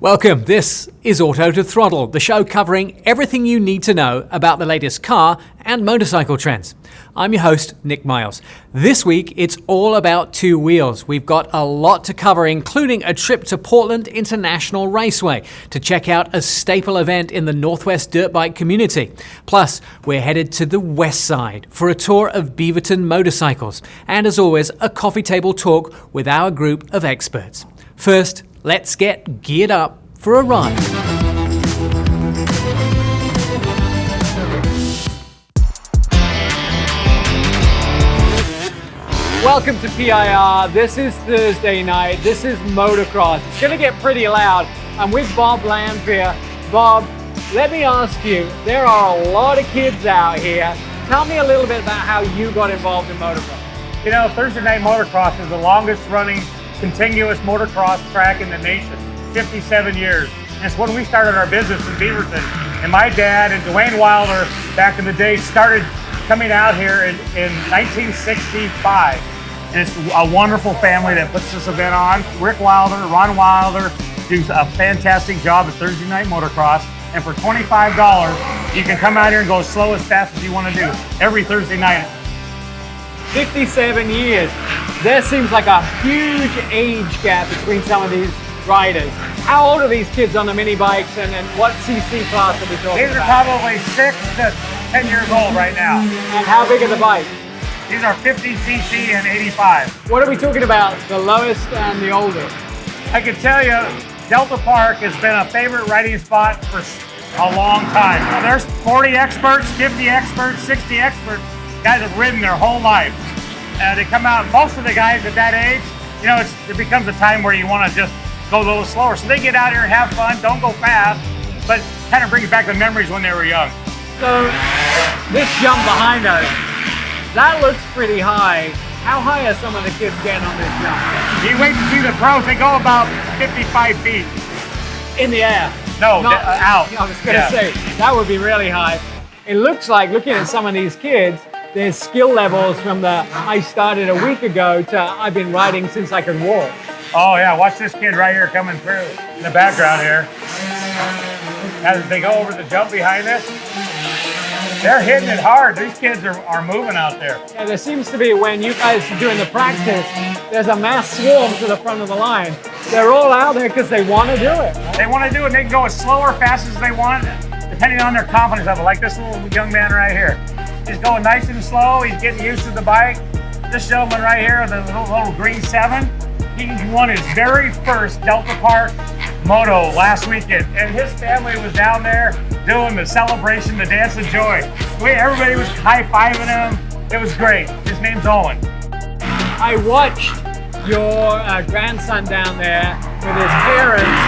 Welcome, this is Auto to Throttle, the show covering everything you need to know about the latest car and motorcycle trends. I'm your host, Nick Miles. This week, it's all about two wheels. We've got a lot to cover, including a trip to Portland International Raceway to check out a staple event in the Northwest dirt bike community. Plus, we're headed to the West Side for a tour of Beaverton Motorcycles. And as always, a coffee table talk with our group of experts. First, let's get geared up for a ride. Welcome to PIR. This is Thursday night. This is motocross. It's going to get pretty loud. I'm with Bob Lanphere. Bob, let me ask you, there are a lot of kids out here. Tell me a little bit about how you got involved in motocross. You know, Thursday Night Motocross is the longest running continuous motocross track in the nation, 57 years. And it's when we started our business in Beaverton. And my dad and Dwayne Wilder, back in the day, started coming out here in 1965. And it's a wonderful family that puts this event on. Rick Wilder, Ron Wilder do a fantastic job at Thursday Night Motocross. And for $25, you can come out here and go as slow as fast as you want to do every Thursday night. 57 years. There seems like a huge age gap between some of these riders. How old are these kids on the mini bikes, and what CC class are we talking These are about? probably 6 to 10 years old right now. And how big are the bikes? These are 50 cc and 85. What are we talking about, the lowest and the oldest? I can tell you, Delta Park has been a favorite riding spot for a long time. There's 40 experts, 50 experts, 60 experts, guys have ridden their whole life. They come out, most of the guys at that age, you know, it becomes a time where you want to just go a little slower. So they get out here and have fun, don't go fast, but kind of brings back the memories when they were young. So this jump behind us, that looks pretty high. How high are some of the kids getting on this jump? You wait to see the pros, they go about 55 feet. In the air? No, out. I was going to say, that would be really high. It looks like, looking at some of these kids, there's skill levels from the I started a week ago to I've been riding since I could walk. Oh yeah, watch this kid right here coming through in the background here. As they go over the jump behind us, they're hitting it hard. These kids are moving out there. Yeah, there seems to be, when you guys are doing the practice, there's a mass swarm to the front of the line. They're all out there because they want to do it. They want to do it. They can go as slow or fast as they want, depending on their confidence level. Like this little young man right here. He's going nice and slow. He's getting used to the bike. This gentleman right here, the little green 7, he won his very first Delta Park Moto last weekend. And his family was down there doing the celebration, the dance of joy. Everybody was high-fiving him. It was great. His name's Owen. I watched your grandson down there with his parents,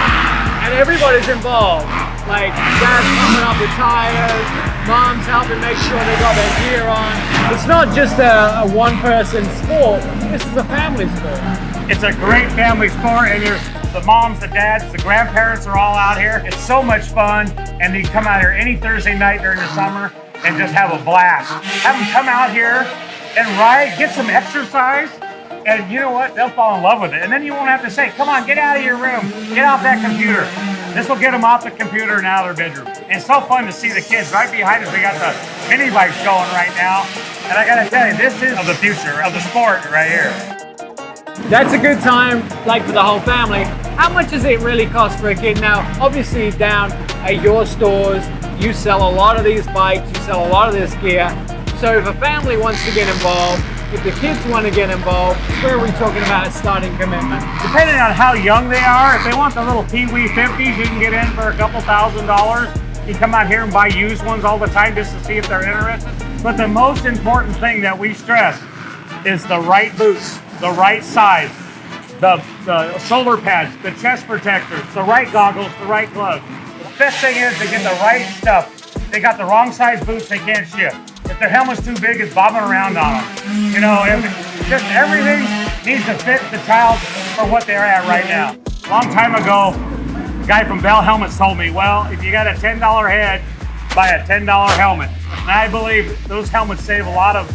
and everybody's involved. Like, dad's pumping up the tires, mom's helping make sure they got their gear on. It's not just a one-person sport, this is a family sport. It's a great family sport, and the moms, the dads, the grandparents are all out here. It's so much fun, and they come out here any Thursday night during the summer and just have a blast. Have them come out here and ride, get some exercise, and you know what? They'll fall in love with it. And then you won't have to say, come on, get out of your room, get off that computer. This will get them off the computer and out of their bedroom. And it's so fun to see the kids right behind us. We got the mini bikes going right now. And I gotta tell you, this is of the future of the sport right here. That's a good time, like for the whole family. How much does it really cost for a kid? Now, obviously down at your stores, you sell a lot of these bikes, you sell a lot of this gear. So if a family wants to get involved, if the kids want to get involved, where are we talking about a starting commitment? Depending on how young they are, if they want the little Pee-wee 50s, you can get in for a couple $1,000s. You come out here and buy used ones all the time just to see if they're interested. But the most important thing that we stress is the right boots, the right size, the shoulder pads, the chest protectors, the right goggles, the right gloves. The best thing is they get the right stuff. They got the wrong size boots, they can't ship. If their helmet's too big, it's bobbing around on them. You know, just everything needs to fit the child for what they're at right now. A long time ago, a guy from Bell Helmets told me, well, if you got a $10 head, buy a $10 helmet. And I believe those helmets save a lot of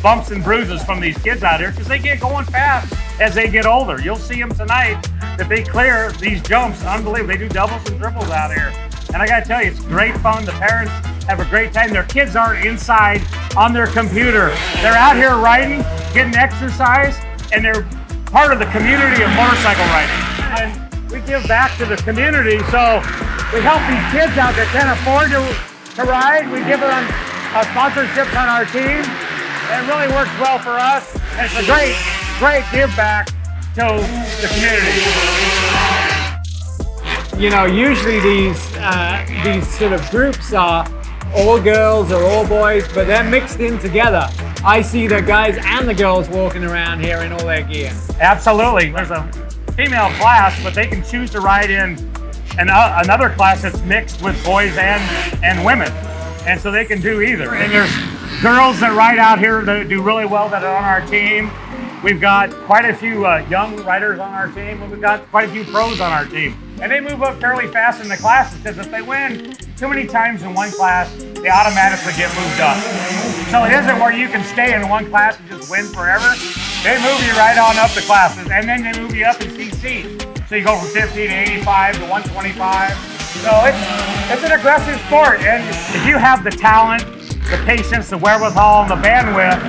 bumps and bruises from these kids out here because they get going fast. as they get older. You'll see them tonight that they clear these jumps. Unbelievable. They do doubles and triples out here. And I gotta tell you, it's great fun. The parents have a great time. Their kids aren't inside on their computer. They're out here riding, getting exercise, and they're part of the community of motorcycle riding. And we give back to the community, so we help these kids out that can't afford to ride. We give them sponsorships on our team. It really works well for us. And it's a great give back to the community. You know, usually these sort of groups are all girls or all boys, but they're mixed in together. I see the guys and the girls walking around here in all their gear. Absolutely. There's a female class, but they can choose to ride in another class that's mixed with boys and women. And so they can do either. And there's girls that ride out here that do really well that are on our team. We've got quite a few young riders on our team, and we've got quite a few pros on our team. And they move up fairly fast in the classes, because if they win too many times in one class, they automatically get moved up. So it isn't where you can stay in one class and just win forever. They move you right on up the classes, and then they move you up in CC. So you go from 50 to 85 to 125. So it's an aggressive sport, and if you have the talent, the patience, the wherewithal, and the bandwidth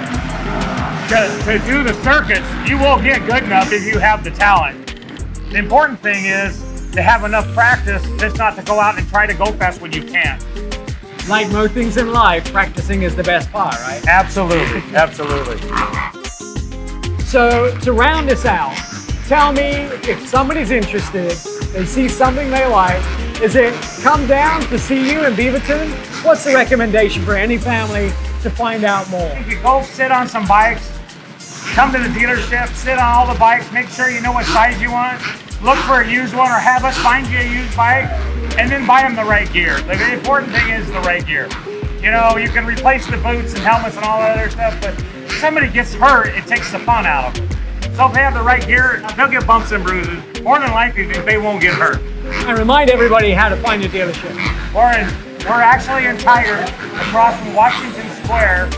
to do the circuits, you will get good enough if you have the talent. The important thing is to have enough practice, just not to go out and try to go fast when you can't. Like most things in life, practicing is the best part, right? Absolutely, absolutely. So to round this out, tell me if somebody's interested, they see something they like, is it come down to see you in Beaverton? What's the recommendation for any family to find out more? You go sit on some bikes, come to the dealership, sit on all the bikes, make sure you know what size you want, look for a used one or have us find you a used bike, and then buy them the right gear. The important thing is the right gear. You know, you can replace the boots and helmets and all that other stuff, but if somebody gets hurt, it takes the fun out of them. So if they have the right gear, they'll get bumps and bruises. More than likely, they won't get hurt. And remind everybody how to find your dealership. We're actually in Tigard, across from Washington Square.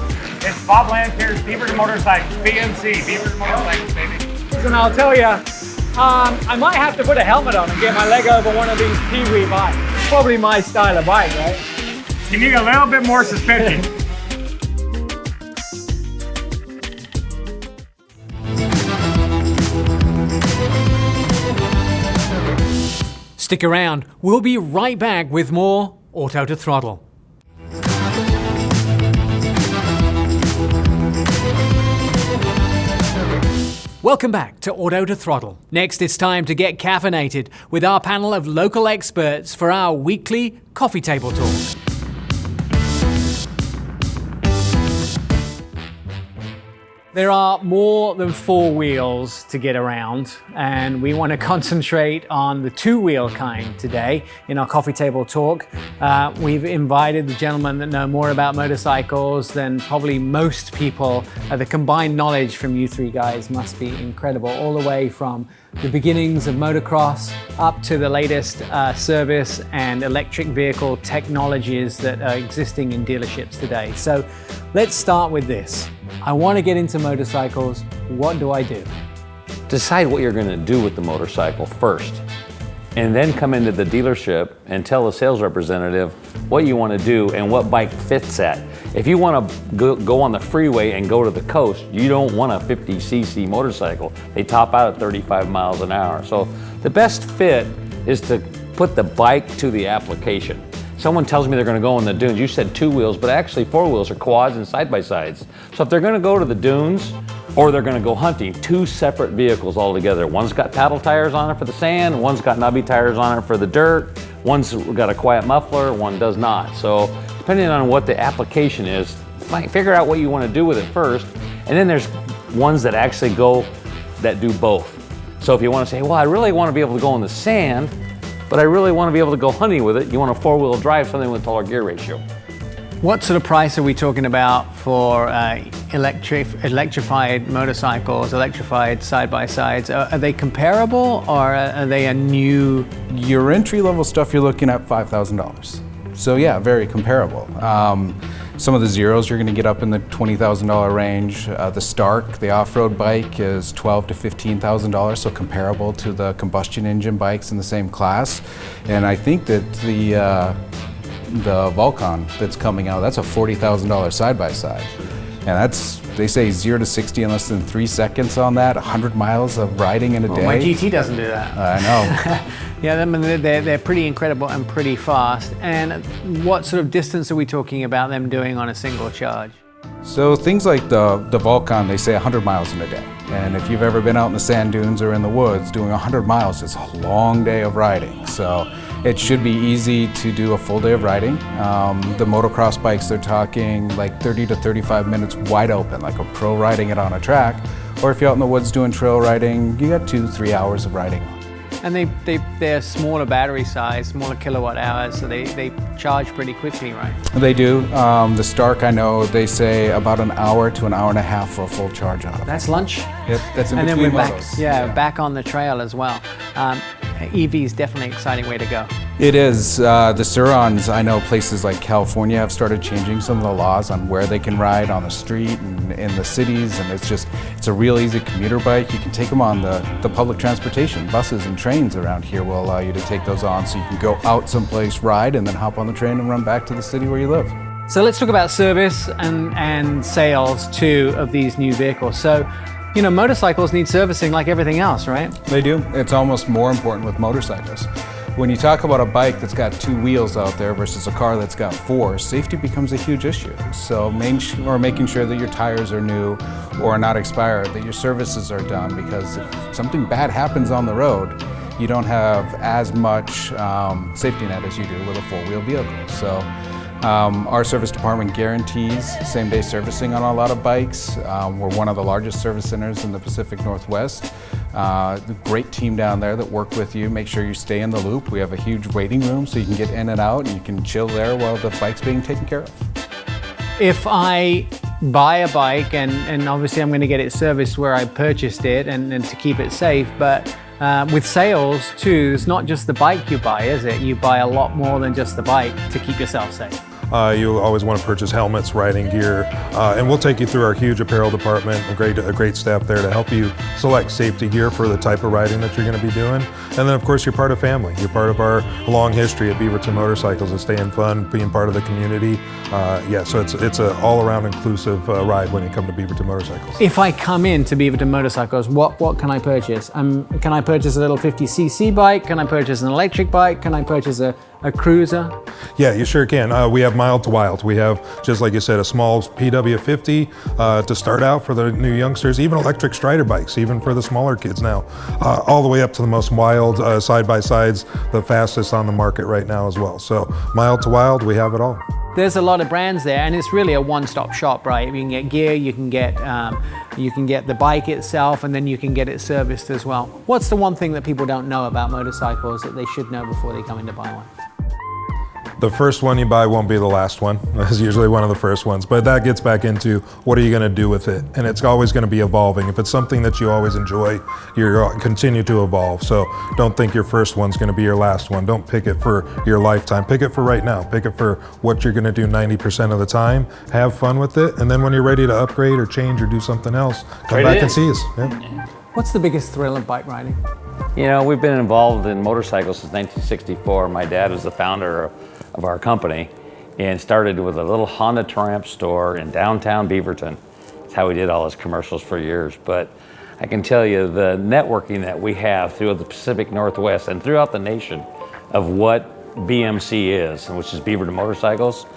It's Bob Lanphere's Beaverton Motorcycles, BMC, Beaverton Motorcycles, baby. And I'll tell you, I might have to put a helmet on and get my leg over one of these Pee-wee bikes. Probably my style of bike, right? You need a little bit more suspension. Stick around, we'll be right back with more Auto to Throttle. Welcome back to Auto to Throttle. Next, it's time to get caffeinated with our panel of local experts for our weekly coffee table talk. There are more than 4 wheels to get around, and we want to concentrate on the 2-wheel kind today in our coffee table talk. We've invited the gentlemen that know more about motorcycles than probably most people. The combined knowledge from you 3 guys must be incredible, all the way from the beginnings of motocross up to the latest service and electric vehicle technologies that are existing in dealerships today. So let's start with this. I want to get into motorcycles. What do I do? Decide what you're going to do with the motorcycle first, and then come into the dealership and tell the sales representative what you want to do and what bike fits that. If you want to go on the freeway and go to the coast, you don't want a 50cc motorcycle. They top out at 35 miles an hour. So the best fit is to put the bike to the application. Someone tells me they're going to go on the dunes. You said 2 wheels, but actually 4 wheels are quads and side-by-sides. So if they're going to go to the dunes or they're going to go hunting, 2 separate vehicles altogether. One's got paddle tires on it for the sand, one's got knobby tires on it for the dirt, one's got a quiet muffler, one does not. So depending on what the application is, figure out what you want to do with it first. And then there's ones that actually that do both. So if you want to say, well, I really want to be able to go in the sand, but I really want to be able to go hunting with it, you want a 4-wheel drive, something with a taller gear ratio. What sort of price are we talking about for electrified motorcycles, electrified side-by-sides? Are they comparable, or are they a new? Your entry-level stuff, you're looking at $5,000. So yeah, very comparable. Some of the Zeros you're going to get up in the $20,000 range. The Stark, the off-road bike, is $12,000 to $15,000, so comparable to the combustion engine bikes in the same class. And I think that the Vulcan that's coming out, that's a $40,000 side-by-side. And that's, they say 0 to 60 in less than 3 seconds on that, 100 miles of riding in a day. My GT doesn't do that. I know. Yeah, they're pretty incredible and pretty fast. And what sort of distance are we talking about them doing on a single charge? So things like the Vulcan, they say 100 miles in a day. And if you've ever been out in the sand dunes or in the woods, doing 100 miles is a long day of riding. So it should be easy to do a full day of riding. The motocross bikes, they're talking like 30 to 35 minutes wide open, like a pro riding it on a track. Or if you're out in the woods doing trail riding, you got 2-3 hours of riding. And they're smaller battery size, smaller kilowatt hours, so they charge pretty quickly, right? They do. The Stark, I know, they say about an hour to an hour and a half for a full charge on it. That's lunch? Yep, that's in and between then we're back, models. back on the trail as well. EV is definitely an exciting way to go. It is. The Surons, I know places like California have started changing some of the laws on where they can ride on the street and in the cities, and it's a real easy commuter bike. You can take them on the public transportation. Buses and trains around here will allow you to take those on, so you can go out someplace, ride, and then hop on the train and run back to the city where you live. So let's talk about service and sales too of these new vehicles. So, you know, motorcycles need servicing like everything else, right? They do. It's almost more important with motorcycles. When you talk about a bike that's got 2 wheels out there versus a car that's got 4, safety becomes a huge issue. So making sure that your tires are new or are not expired, that your services are done, because if something bad happens on the road, you don't have as much safety net as you do with a 4-wheel vehicle. So our service department guarantees same-day servicing on a lot of bikes. We're one of the largest service centers in the Pacific Northwest. Great team down there that work with you, make sure you stay in the loop. We have a huge waiting room so you can get in and out and you can chill there while the bike's being taken care of. If I buy a bike, and obviously I'm going to get it serviced where I purchased it and to keep it safe, but with sales too, it's not just the bike you buy, is it? You buy a lot more than just the bike to keep yourself safe. You always want to purchase helmets, riding gear, and we'll take you through our huge apparel department, a great staff there to help you select safety gear for the type of riding that you're going to be doing. And then of course you're part of family. You're part of our long history at Beaverton Motorcycles of staying fun, being part of the community. So it's an all-around inclusive ride when you come to Beaverton Motorcycles. If I come in to Beaverton Motorcycles, what can I purchase? Can I purchase a little 50cc bike? Can I purchase an electric bike? Can I purchase a cruiser? Yeah, you sure can. We have mild to wild. We have, just like you said, a small PW50 to start out for the new youngsters, even electric Strider bikes, even for the smaller kids now, all the way up to the most wild side-by-sides, the fastest on the market right now as well. So mild to wild, we have it all. There's a lot of brands there, and it's really a one-stop shop, right? You can get gear, you can get the bike itself, and then you can get it serviced as well. What's the one thing that people don't know about motorcycles that they should know before they come in to buy one? The first one you buy won't be the last one. It's usually one of the first ones, but that gets back into what are you going to do with it? And it's always going to be evolving. If it's something that you always enjoy, you're going to continue to evolve. So don't think your first one's going to be your last one. Don't pick it for your lifetime. Pick it for right now. Pick it for what you're going to do 90% of the time. Have fun with it, and then when you're ready to upgrade or change or do something else, come back and see us. Yeah. What's the biggest thrill of bike riding? You know, we've been involved in motorcycles since 1964. My dad was the founder of our company and started with a little Honda Triumph store in downtown Beaverton. That's how we did all his commercials for years. But I can tell you the networking that we have throughout the Pacific Northwest and throughout the nation of what BMC is, which is Beaverton Motorcycles,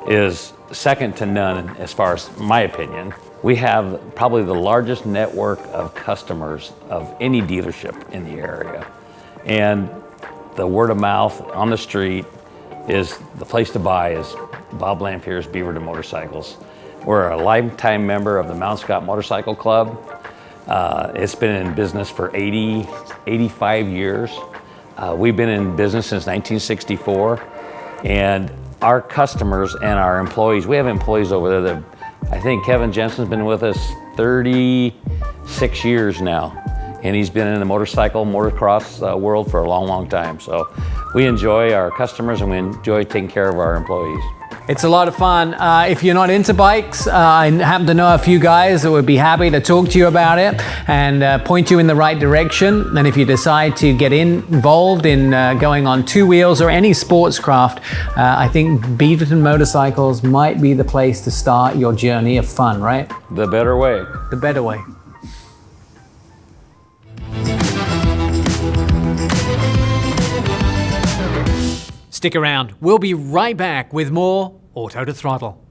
is second to none as far as my opinion. We have probably the largest network of customers of any dealership in the area. And the word of mouth on the street is the place to buy is Bob Lanphere's Beaverton Motorcycles. We're a lifetime member of the Mount Scott Motorcycle Club. It's been in business for 85 years. We've been in business since 1964. And our customers and our employees, we have employees over there that I think Kevin Jensen's been with us 36 years now. and he's been in the motocross world for a long, long time. So we enjoy our customers and we enjoy taking care of our employees. It's a lot of fun. If you're not into bikes, I happen to know a few guys that would be happy to talk to you about it and point you in the right direction. And if you decide to get involved in going on two wheels or any sports craft, I think Beaverton Motorcycles might be the place to start your journey of fun, right? The better way. The better way. Stick around. We'll be right back with more Auto to Throttle.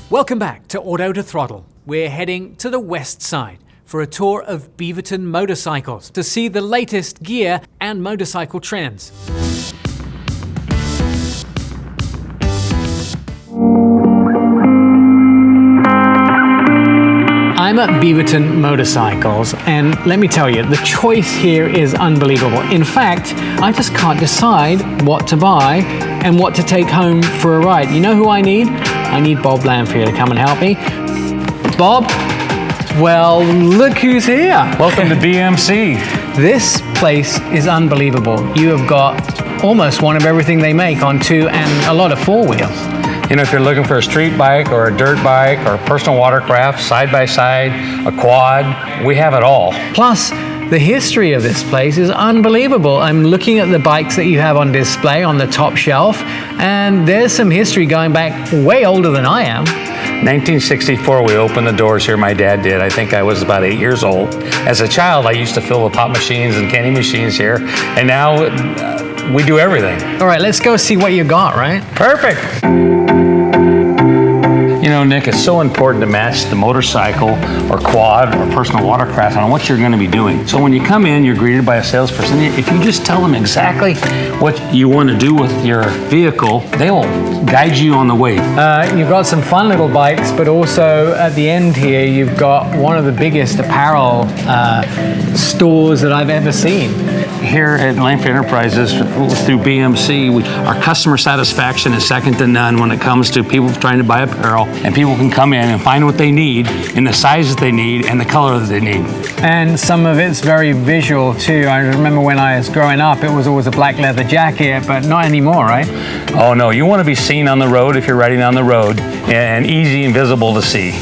Welcome back to Auto to Throttle. We're heading to the west side for a tour of Beaverton Motorcycles to see the latest gear and motorcycle trends. I'm at Beaverton Motorcycles, and let me tell you, the choice here is unbelievable. In fact, I just can't decide what to buy and what to take home for a ride. You know who I need? I need Bob Lanphere to come and help me. Bob, well, look who's here. Welcome to BMC. This place is unbelievable. You have got almost one of everything they make on two and a lot of four wheels. You know, if you're looking for a street bike or a dirt bike or a personal watercraft, side-by-side, a quad, we have it all. Plus, the history of this place is unbelievable. I'm looking at the bikes that you have on display on the top shelf, and there's some history going back way older than I am. 1964, we opened the doors here, my dad did. I think I was about 8 years old. As a child, I used to fill the pop machines and candy machines here, and now we do everything. All right, let's go see what you got, right? Perfect. You know, Nick, it's so important to match the motorcycle or quad or personal watercraft on what you're going to be doing. So when you come in, you're greeted by a salesperson. If you just tell them exactly what you want to do with your vehicle, they will guide you on the way. You've got some fun little bikes, but also at the end here, you've got one of the biggest apparel stores that I've ever seen. Here at Lanphere Enterprises, through BMC, our customer satisfaction is second to none when it comes to people trying to buy apparel, and people can come in and find what they need in the size that they need and the color that they need. And some of it's very visual too. I remember when I was growing up, it was always a black leather jacket, but not anymore, right? Oh no, you want to be seen on the road if you're riding on the road, and easy and visible to see.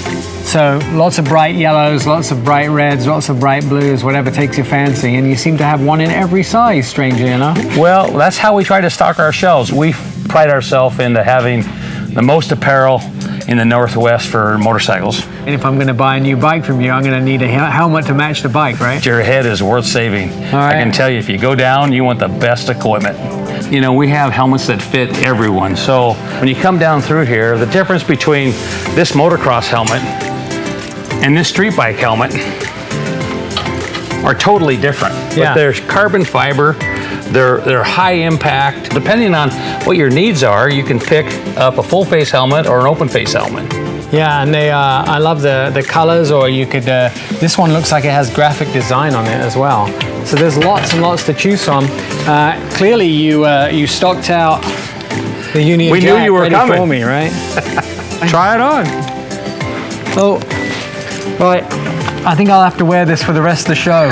So lots of bright yellows, lots of bright reds, lots of bright blues, whatever takes your fancy, and you seem to have one in every size, strangely enough. Well, that's how we try to stock our shelves. We pride ourselves into having the most apparel in the Northwest for motorcycles. And if I'm going to buy a new bike from you, I'm going to need a helmet to match the bike, right? Your head is worth saving. All right. I can tell you, if you go down, you want the best equipment. You know, we have helmets that fit everyone. So when you come down through here, the difference between this motocross helmet and this street bike helmet are totally different. Yeah. But they're carbon fiber, they're high impact. Depending on what your needs are, you can pick up a full face helmet or an open face helmet. Yeah, and they I love the colors, or you could, this one looks like it has graphic design on it as well. So there's lots and lots to choose from. Clearly you stocked out the Union We Jack knew you were ready coming. for me, right? Try it on. Oh, right. I think I'll have to wear this for the rest of the show.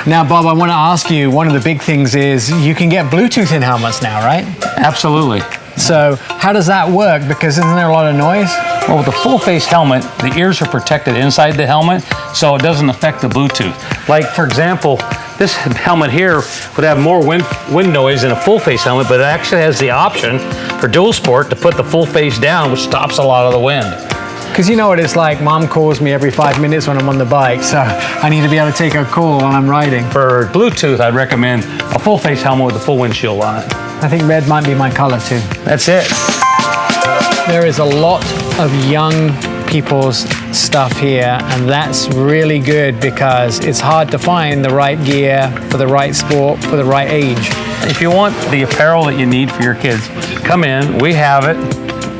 Now, Bob, I want to ask you, one of the big things is you can get Bluetooth in helmets now, right? Absolutely. So how does that work? Because isn't there a lot of noise? Well, with the full face helmet, the ears are protected inside the helmet, so it doesn't affect the Bluetooth. Like, for example, this helmet here would have more wind noise than a full face helmet, but it actually has the option for dual sport to put the full face down, which stops a lot of the wind. Because you know what it's like, Mom calls me every 5 minutes when I'm on the bike, so I need to be able to take her call while I'm riding. For Bluetooth, I'd recommend a full face helmet with a full windshield on it. I think red might be my color too. That's it. There is a lot of young people's stuff here, and that's really good because it's hard to find the right gear for the right sport, for the right age. If you want the apparel that you need for your kids, come in, we have it.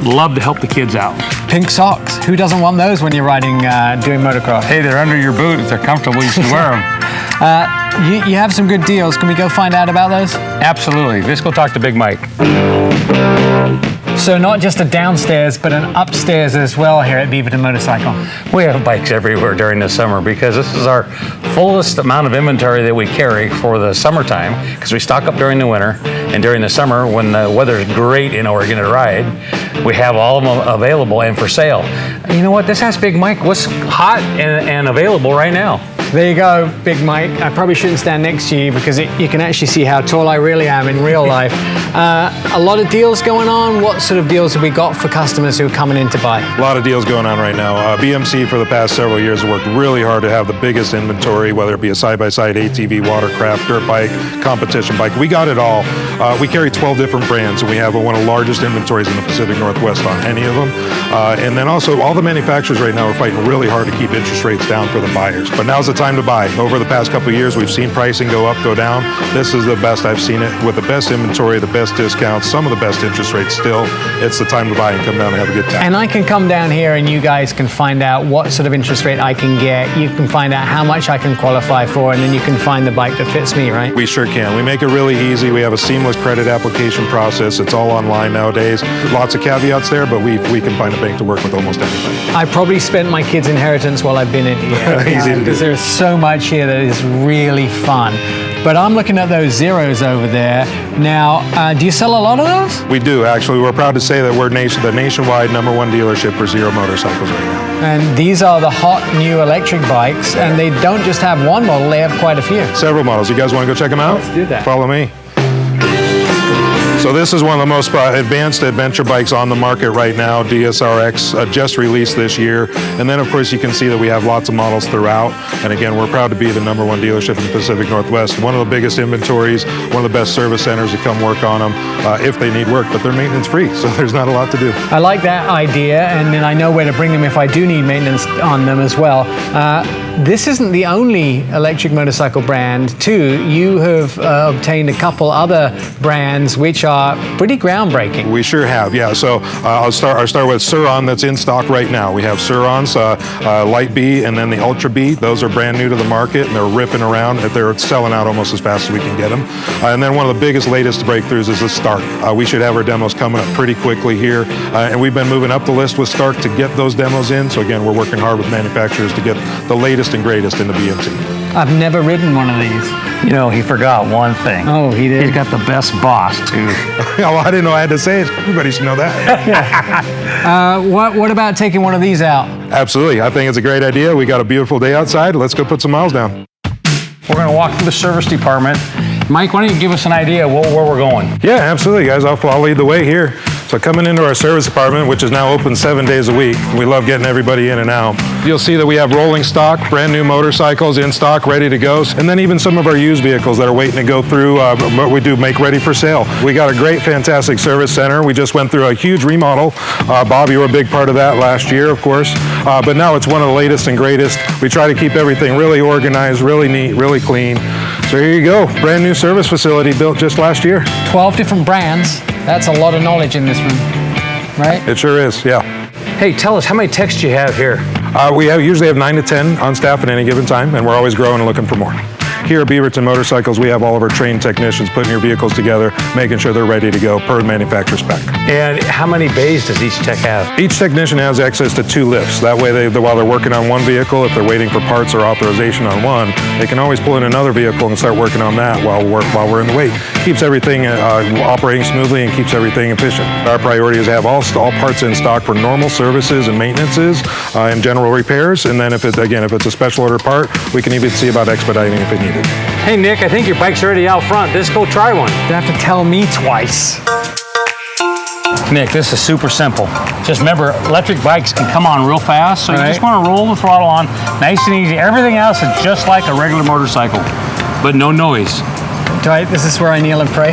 Love to help the kids out. Pink socks, who doesn't want those when you're riding, doing motocross? Hey, they're under your boot. If they're comfortable, you should wear them. You have some good deals. Can we go find out about those? Absolutely. Let's go talk to Big Mike. So not just a downstairs, but an upstairs as well here at Beaverton Motorcycle. We have bikes everywhere during the summer because this is our fullest amount of inventory that we carry for the summertime, because we stock up during the winter, and during the summer when the weather's great in Oregon to ride, we have all of them available and for sale. You know what, this has Big Mike what's hot and available right now. There you go, Big Mike. I probably shouldn't stand next to you because you can actually see how tall I really am in real life. A lot of deals going on. What sort of deals have we got for customers who are coming in to buy? A lot of deals going on right now. BMC for the past several years have worked really hard to have the biggest inventory, whether it be a side-by-side, ATV, watercraft, dirt bike, competition bike. We got it all. We carry 12 different brands, and we have one of the largest inventories in the Pacific Northwest on any of them. And then also all the manufacturers right now are fighting really hard to keep interest rates down for the buyers. But now's the time to buy. Over the past couple of years, we've seen pricing go up, go down. This is the best I've seen it, with the best inventory, the best discounts, some of the best interest rates still. It's the time to buy and come down and have a good time. And I can come down here and you guys can find out what sort of interest rate I can get. You can find out how much I can qualify for, and then you can find the bike that fits me, right? We sure can. We make it really easy. We have a seamless credit application process. It's all online nowadays. Lots of caveats there, but we can find a bank to work with almost anybody. I probably spent my kids' inheritance while I've been in here. Easy to do. Because there's so much here that is really fun. But I'm looking at those Zeros over there. Now, do you sell a lot of those? We do, actually. We're proud to say that we're the nationwide #1 dealership for Zero motorcycles right now. And these are the hot new electric bikes, and they don't just have one model, they have quite a few. Several models. You guys want to go check them out? Let's do that. Follow me. So this is one of the most advanced adventure bikes on the market right now, DSRX, just released this year. And then of course you can see that we have lots of models throughout. And again, we're proud to be the #1 dealership in the Pacific Northwest. One of the biggest inventories, one of the best service centers to come work on them if they need work, but they're maintenance free, so there's not a lot to do. I like that idea, and then I know where to bring them if I do need maintenance on them as well. This isn't the only electric motorcycle brand too. You have obtained a couple other brands which are pretty groundbreaking. We sure have, yeah. So I'll start with Sur-Ron that's in stock right now. We have Sur-Rons, Light B, and then the Ultra B. Those are brand new to the market, and they're ripping around. They're selling out almost as fast as we can get them. And then one of the biggest, latest breakthroughs is the Stark. We should have our demos coming up pretty quickly here, and we've been moving up the list with Stark to get those demos in. So again, we're working hard with manufacturers to get the latest and greatest in the BMC. I've never ridden one of these. You know, he forgot one thing. Oh, he did? He's got the best boss, too. Oh, I didn't know I had to say it. Everybody should know that. What about taking one of these out? Absolutely. I think it's a great idea. We got a beautiful day outside. Let's go put some miles down. We're going to walk through the service department. Mike, why don't you give us an idea where we're going? Yeah, absolutely, guys. I'll lead the way here. So coming into our service department, which is now open 7 days a week, we love getting everybody in and out. You'll see that we have rolling stock, brand new motorcycles in stock, ready to go, and then even some of our used vehicles that are waiting to go through, what we do make ready for sale. We got a great, fantastic service center. We just went through a huge remodel. Bob, you were a big part of that last year, of course, but now it's one of the latest and greatest. We try to keep everything really organized, really neat, really clean. So here you go, brand new service facility built just last year. 12 different brands. That's a lot of knowledge in this room, right? It sure is, yeah. Hey, tell us, how many techs do you have here? We usually have 9 to 10 on staff at any given time, and we're always growing and looking for more. Here at Beaverton Motorcycles, we have all of our trained technicians putting your vehicles together, making sure they're ready to go per manufacturer spec. And how many bays does each tech have? Each technician has access to 2 lifts. That way, while they're working on one vehicle, if they're waiting for parts or authorization on one, they can always pull in another vehicle and start working on that while we're in the wait. Keeps everything operating smoothly and keeps everything efficient. Our priority is to have all parts in stock for normal services and maintenances and general repairs. And then if it's a special order part, we can even see about expediting if it needed. Hey, Nick, I think your bike's already out front. Let's go try one. You have to tell me twice. Nick, this is super simple. Just remember, electric bikes can come on real fast, so you just want to roll the throttle on, nice and easy. Everything else is just like a regular motorcycle, but no noise. This is where I kneel and pray?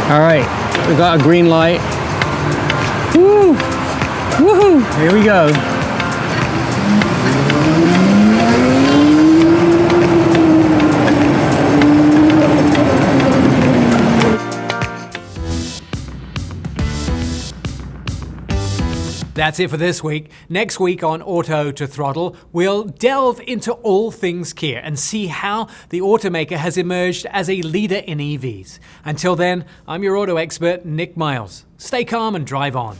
All right, we got a green light. Woo! Woohoo! Here we go. That's it for this week. Next week on Auto to Throttle, we'll delve into all things Kia and see how the automaker has emerged as a leader in EVs. Until then, I'm your auto expert, Nick Miles. Stay calm and drive on.